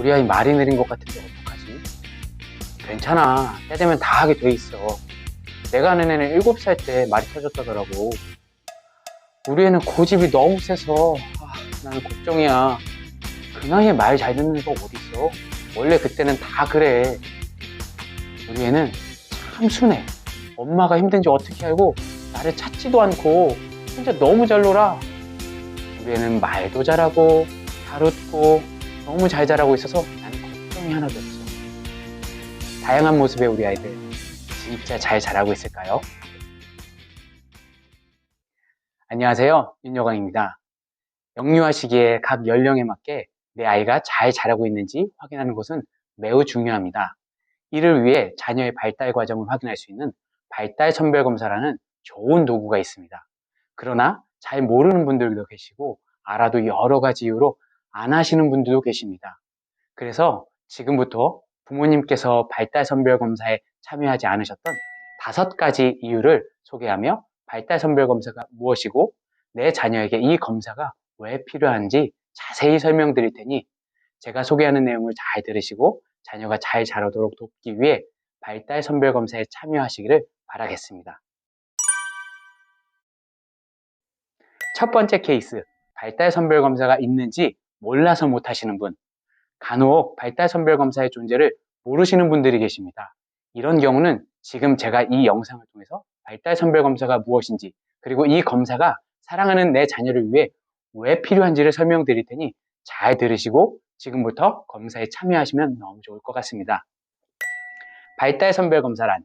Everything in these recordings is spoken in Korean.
우리 아이 말이 느린 것 같은데 어떡하지? 괜찮아. 때 되면 다 하게 돼 있어. 내가 아는 애는 7살 때 말이 터졌다더라고. 우리 애는 고집이 너무 세서 나는 걱정이야. 그 나이에 말 잘 듣는 거 어딨어? 원래 그때는 다 그래. 우리 애는 참 순해. 엄마가 힘든지 어떻게 알고 나를 찾지도 않고 혼자 너무 잘 놀아. 우리 애는 말도 잘하고 잘 웃고 너무 잘 자라고 있어서 나는 걱정이 하나도 없어. 다양한 모습의 우리 아이들 진짜 잘 자라고 있을까요? 안녕하세요, 윤여광입니다. 영유아 시기에 각 연령에 맞게 내 아이가 잘 자라고 있는지 확인하는 것은 매우 중요합니다. 이를 위해 자녀의 발달 과정을 확인할 수 있는 발달 선별 검사라는 좋은 도구가 있습니다. 그러나 잘 모르는 분들도 계시고 알아도 여러 가지 이유로 안 하시는 분들도 계십니다. 그래서 지금부터 부모님께서 발달 선별 검사에 참여하지 않으셨던 5가지 이유를 소개하며 발달 선별 검사가 무엇이고 내 자녀에게 이 검사가 왜 필요한지 자세히 설명드릴 테니 제가 소개하는 내용을 잘 들으시고 자녀가 잘 자라도록 돕기 위해 발달 선별 검사에 참여하시기를 바라겠습니다. 첫 번째 케이스, 발달 선별 검사가 있는지 몰라서 못 하시는 분. 간혹 발달 선별 검사의 존재를 모르시는 분들이 계십니다. 이런 경우는 지금 제가 이 영상을 통해서 발달 선별 검사가 무엇인지 그리고 이 검사가 사랑하는 내 자녀를 위해 왜 필요한지를 설명드릴 테니 잘 들으시고 지금부터 검사에 참여하시면 너무 좋을 것 같습니다. 발달 선별 검사란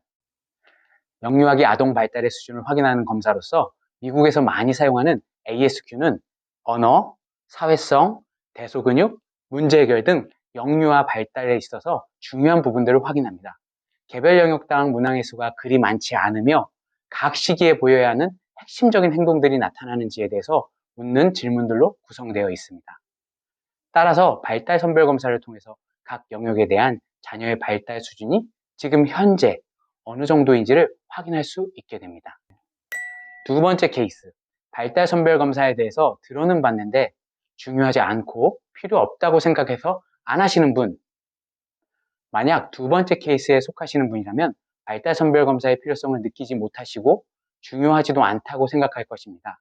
영유아기 아동 발달의 수준을 확인하는 검사로서 미국에서 많이 사용하는 ASQ는 언어, 사회성, 대소근육, 문제 해결 등 영유아 발달에 있어서 중요한 부분들을 확인합니다. 개별 영역당 문항의 수가 그리 많지 않으며 각 시기에 보여야 하는 핵심적인 행동들이 나타나는지에 대해서 묻는 질문들로 구성되어 있습니다. 따라서 발달 선별 검사를 통해서 각 영역에 대한 자녀의 발달 수준이 지금 현재 어느 정도인지를 확인할 수 있게 됩니다. 두 번째 케이스, 발달 선별 검사에 대해서 들어는 봤는데 중요하지 않고 필요 없다고 생각해서 안 하시는 분. 만약 두 번째 케이스에 속하시는 분이라면 발달 선별 검사의 필요성을 느끼지 못하시고 중요하지도 않다고 생각할 것입니다.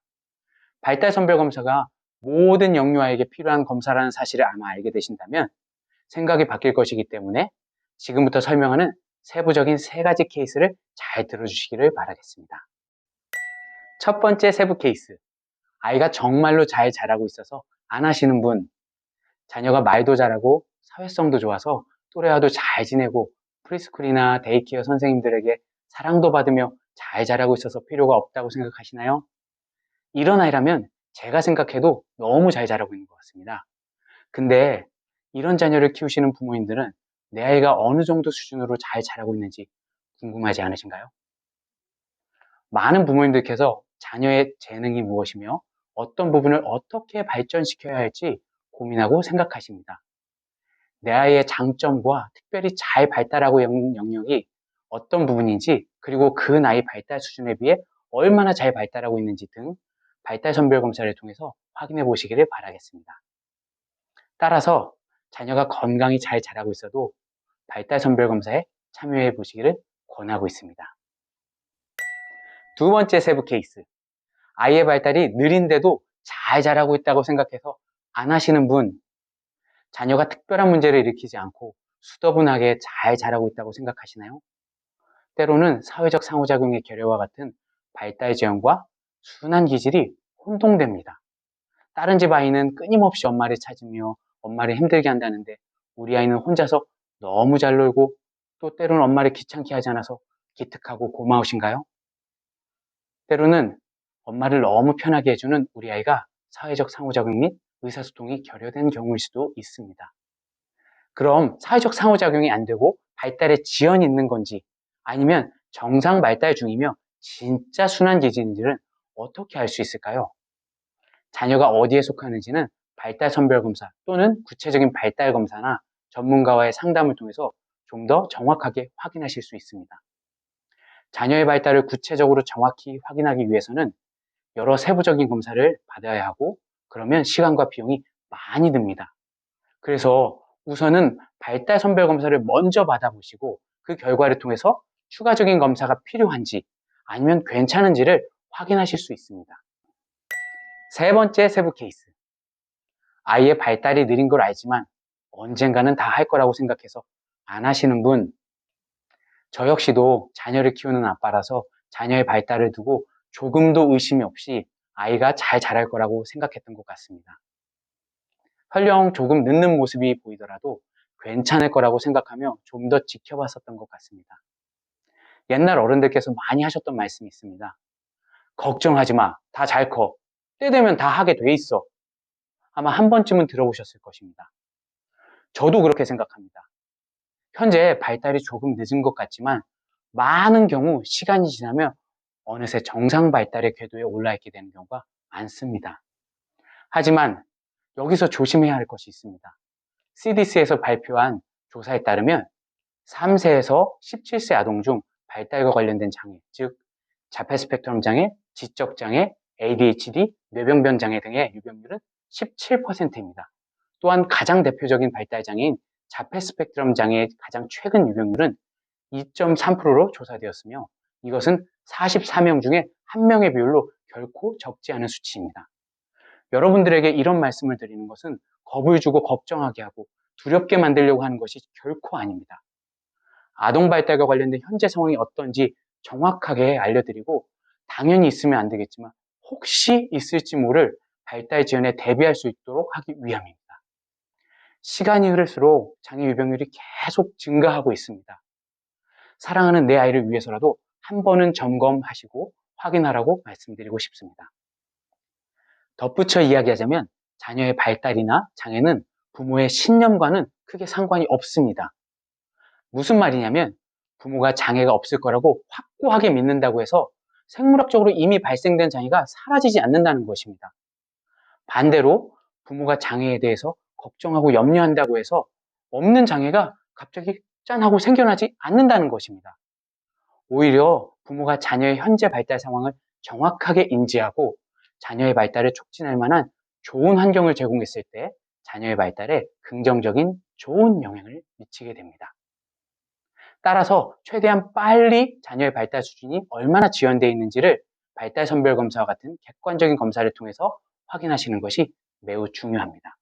발달 선별 검사가 모든 영유아에게 필요한 검사라는 사실을 아마 알게 되신다면 생각이 바뀔 것이기 때문에 지금부터 설명하는 세부적인 3가지 케이스를 잘 들어주시기를 바라겠습니다. 첫 번째 세부 케이스, 아이가 정말로 잘 자라고 있어서 안 하시는 분. 자녀가 말도 잘하고 사회성도 좋아서 또래와도 잘 지내고 프리스쿨이나 데이케어 선생님들에게 사랑도 받으며 잘 자라고 있어서 필요가 없다고 생각하시나요? 이런 아이라면 제가 생각해도 너무 잘 자라고 있는 것 같습니다. 근데 이런 자녀를 키우시는 부모님들은 내 아이가 어느 정도 수준으로 잘 자라고 있는지 궁금하지 않으신가요? 많은 부모님들께서 자녀의 재능이 무엇이며 어떤 부분을 어떻게 발전시켜야 할지 고민하고 생각하십니다. 내 아이의 장점과 특별히 잘 발달하고 있는 영역이 어떤 부분인지 그리고 그 나이 발달 수준에 비해 얼마나 잘 발달하고 있는지 등 발달 선별 검사를 통해서 확인해 보시기를 바라겠습니다. 따라서 자녀가 건강히 잘 자라고 있어도 발달 선별 검사에 참여해 보시기를 권하고 있습니다. 두 번째 세부 케이스, 아이의 발달이 느린데도 잘 자라고 있다고 생각해서 안 하시는 분. 자녀가 특별한 문제를 일으키지 않고 수더분하게 잘 자라고 있다고 생각하시나요? 때로는 사회적 상호작용의 결여와 같은 발달 지형과 순한 기질이 혼동됩니다. 다른 집 아이는 끊임없이 엄마를 찾으며 엄마를 힘들게 한다는데 우리 아이는 혼자서 너무 잘 놀고 또 때로는 엄마를 귀찮게 하지 않아서 기특하고 고마우신가요? 때로는 엄마를 너무 편하게 해주는 우리 아이가 사회적 상호작용 및 의사소통이 결여된 경우일 수도 있습니다. 그럼 사회적 상호작용이 안 되고 발달에 지연이 있는 건지 아니면 정상 발달 중이며 진짜 순한 기질인지를 어떻게 알 수 있을까요? 자녀가 어디에 속하는지는 발달 선별 검사 또는 구체적인 발달 검사나 전문가와의 상담을 통해서 좀 더 정확하게 확인하실 수 있습니다. 자녀의 발달을 구체적으로 정확히 확인하기 위해서는 여러 세부적인 검사를 받아야 하고 그러면 시간과 비용이 많이 듭니다. 그래서 우선은 발달 선별 검사를 먼저 받아보시고 그 결과를 통해서 추가적인 검사가 필요한지 아니면 괜찮은지를 확인하실 수 있습니다. 세 번째 세부 케이스. 아이의 발달이 느린 걸 알지만 언젠가는 다 할 거라고 생각해서 안 하시는 분, 저 역시도 자녀를 키우는 아빠라서 자녀의 발달을 두고 조금도 의심이 없이 아이가 잘 자랄 거라고 생각했던 것 같습니다. 설령 조금 늦는 모습이 보이더라도 괜찮을 거라고 생각하며 좀 더 지켜봤었던 것 같습니다. 옛날 어른들께서 많이 하셨던 말씀이 있습니다. 걱정하지 마. 다 잘 커. 때 되면 다 하게 돼 있어. 아마 한 번쯤은 들어보셨을 것입니다. 저도 그렇게 생각합니다. 현재 발달이 조금 늦은 것 같지만 많은 경우 시간이 지나면 어느새 정상 발달의 궤도에 올라있게 되는 경우가 많습니다. 하지만 여기서 조심해야 할 것이 있습니다. CDC에서 발표한 조사에 따르면 3세에서 17세 아동 중 발달과 관련된 장애, 즉 자폐 스펙트럼 장애, 지적 장애, ADHD, 뇌병변 장애 등의 유병률은 17%입니다. 또한 가장 대표적인 발달 장애인 자폐 스펙트럼 장애의 가장 최근 유병률은 2.3%로 조사되었으며 이것은 44명 중에 1명의 비율로 결코 적지 않은 수치입니다. 여러분들에게 이런 말씀을 드리는 것은 겁을 주고 걱정하게 하고 두렵게 만들려고 하는 것이 결코 아닙니다. 아동 발달과 관련된 현재 상황이 어떤지 정확하게 알려드리고 당연히 있으면 안 되겠지만 혹시 있을지 모를 발달 지연에 대비할 수 있도록 하기 위함입니다. 시간이 흐를수록 장애 유병률이 계속 증가하고 있습니다. 사랑하는 내 아이를 위해서라도 한 번은 점검하시고 확인하라고 말씀드리고 싶습니다. 덧붙여 이야기하자면 자녀의 발달이나 장애는 부모의 신념과는 크게 상관이 없습니다. 무슨 말이냐면 부모가 장애가 없을 거라고 확고하게 믿는다고 해서 생물학적으로 이미 발생된 장애가 사라지지 않는다는 것입니다. 반대로 부모가 장애에 대해서 걱정하고 염려한다고 해서 없는 장애가 갑자기 짠 하고 생겨나지 않는다는 것입니다. 오히려 부모가 자녀의 현재 발달 상황을 정확하게 인지하고 자녀의 발달을 촉진할 만한 좋은 환경을 제공했을 때 자녀의 발달에 긍정적인 좋은 영향을 미치게 됩니다. 따라서 최대한 빨리 자녀의 발달 수준이 얼마나 지연되어 있는지를 발달 선별 검사와 같은 객관적인 검사를 통해서 확인하시는 것이 매우 중요합니다.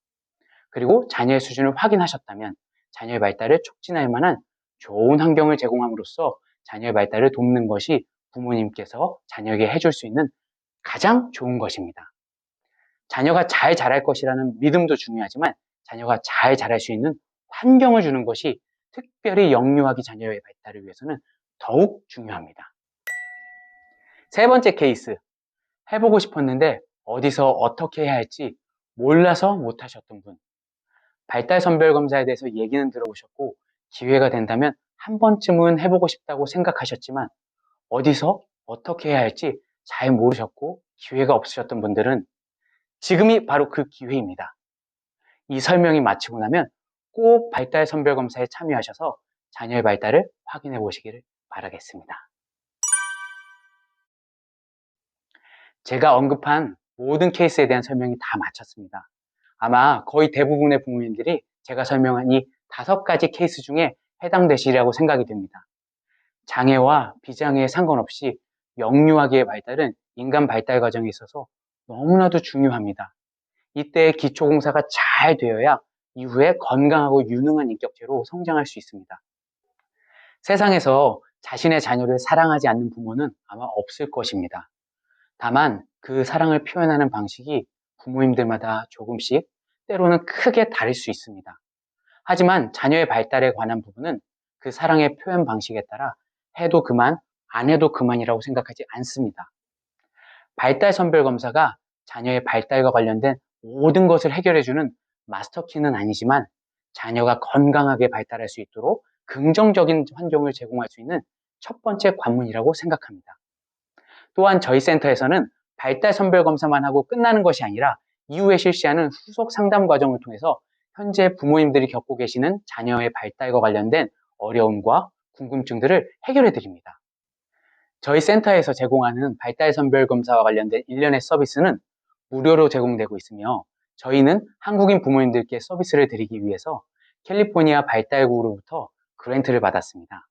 그리고 자녀의 수준을 확인하셨다면 자녀의 발달을 촉진할 만한 좋은 환경을 제공함으로써 자녀의 발달을 돕는 것이 부모님께서 자녀에게 해줄 수 있는 가장 좋은 것입니다. 자녀가 잘 자랄 것이라는 믿음도 중요하지만 자녀가 잘 자랄 수 있는 환경을 주는 것이 특별히 영유아기 자녀의 발달을 위해서는 더욱 중요합니다. 세 번째 케이스, 해보고 싶었는데 어디서 어떻게 해야 할지 몰라서 못하셨던 분. 발달 선별 검사에 대해서 얘기는 들어보셨고 기회가 된다면 한 번쯤은 해보고 싶다고 생각하셨지만 어디서 어떻게 해야 할지 잘 모르셨고 기회가 없으셨던 분들은 지금이 바로 그 기회입니다. 이 설명이 마치고 나면 꼭 발달 선별 검사에 참여하셔서 자녀의 발달을 확인해 보시기를 바라겠습니다. 제가 언급한 모든 케이스에 대한 설명이 다 마쳤습니다. 아마 거의 대부분의 부모님들이 제가 설명한 이 5가지 케이스 중에 해당되시리라고 생각이 됩니다. 장애와 비장애에 상관없이 영유아기의 발달은 인간 발달 과정에 있어서 너무나도 중요합니다. 이때 기초공사가 잘 되어야 이후에 건강하고 유능한 인격체로 성장할 수 있습니다. 세상에서 자신의 자녀를 사랑하지 않는 부모는 아마 없을 것입니다. 다만 그 사랑을 표현하는 방식이 부모님들마다 조금씩 때로는 크게 다를 수 있습니다. 하지만 자녀의 발달에 관한 부분은 그 사랑의 표현 방식에 따라 해도 그만, 안 해도 그만이라고 생각하지 않습니다. 발달 선별 검사가 자녀의 발달과 관련된 모든 것을 해결해주는 마스터키는 아니지만 자녀가 건강하게 발달할 수 있도록 긍정적인 환경을 제공할 수 있는 첫 번째 관문이라고 생각합니다. 또한 저희 센터에서는 발달 선별 검사만 하고 끝나는 것이 아니라 이후에 실시하는 후속 상담 과정을 통해서 현재 부모님들이 겪고 계시는 자녀의 발달과 관련된 어려움과 궁금증들을 해결해 드립니다. 저희 센터에서 제공하는 발달 선별 검사와 관련된 일련의 서비스는 무료로 제공되고 있으며 저희는 한국인 부모님들께 서비스를 드리기 위해서 캘리포니아 발달국으로부터 그랜트를 받았습니다.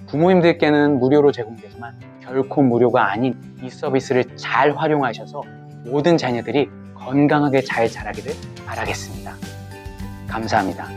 부모님들께는 무료로 제공되지만 결코 무료가 아닌 이 서비스를 잘 활용하셔서 모든 자녀들이 건강하게 잘 자라기를 바라겠습니다. 감사합니다.